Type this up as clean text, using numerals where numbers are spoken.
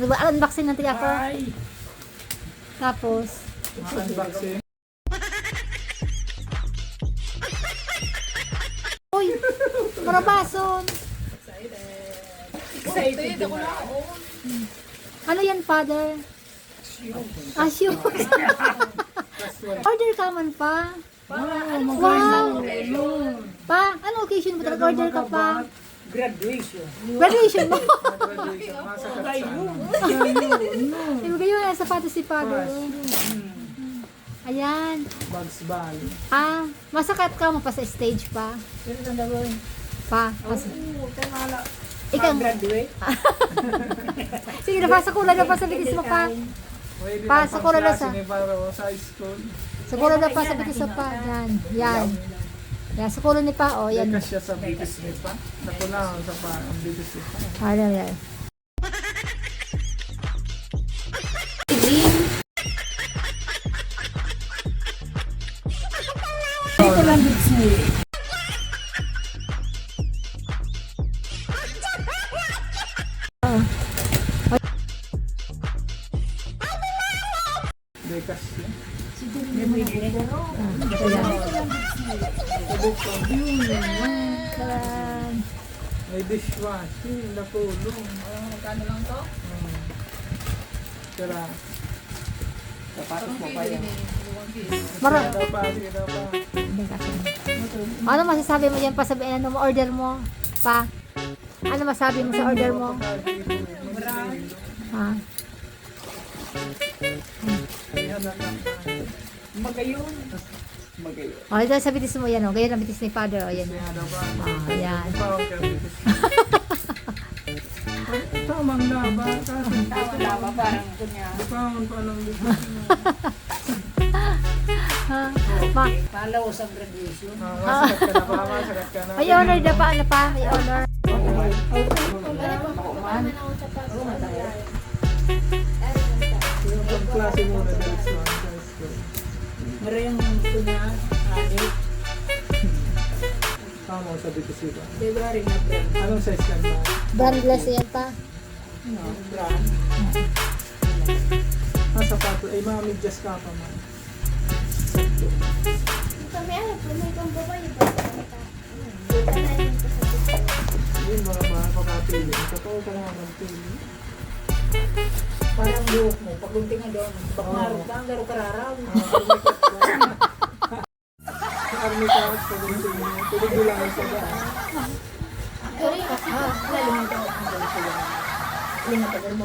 Unboxing natin ako. Ay! Tapos, Unboxing. uy, marabason. Excited ako na. Ano yan, father? Ah, shoes. Order ka man pa. Wow. Pa, ano occasion mo talaga? Order ka pa. Graduation. Graduation mo. Graduation. Masakat sana. Ibigay mo yung sapatos si father. Ayan. Bugs Bunny. Ah, masakat ka mo pa sa stage pa. Pero tanda ko yun. Pa. Ikaw. Graduate. Sige na pa, sa kula na pa sa bitis mo pa. Pwede Pa, na sa kura na pang-klase sa- ni Paro sa school. Sa kula na pa sa bitis mo pa. Yan, yan. Yan, sa kula ni pa, oh, Yan. yan. Siya sa bitis ni Pa. Nakulangan sa Pa. Ang bitis ni Pa. Ano yan? Ito lang bits mo. Dekas siya. Taran. May dishwashing. Nakulong. Magkano lang to? Tara. Sapatos mo pa yan. Mara. Sige na pa. Sige na pa. Ano masasabi mo yan pa sa ano mo, order mo? Pa? Ano masabi mo sa order mo? Ha? Magayon. Magayon. O, ito sa bitis mo yan, o. Ganyan ang bitis ni father, o. Yan, o. Ah, yan. Tamang laba. Tama na ba? Parang kunya. Ipahon pa ng Ha? Ma, Palaw sa graduation. Masakat ka na pa. Masakat ka na. may honor na pa, ano pa? May honor. Yung pag-klase muna dahil sa school. Meron kunya. Adik. Tama sa bitis ba? February na brand. Anong size ka na? Brandless yan pa. No, brand. Ang sapato ay mga medyas ka pa man. Kami alam po, may ibang babae ba? Yun mga pagkapili. Totoo ka nga magpili. Parang buhok mo. Pagunting nga doon. Bakmaro ka. Ang garo kararaw. Army ka, pag-unti mo. Tulog mo lang sa daan. Sorry, kasi Lalo mo ito. Ang garo sa yan. Yung matagal mo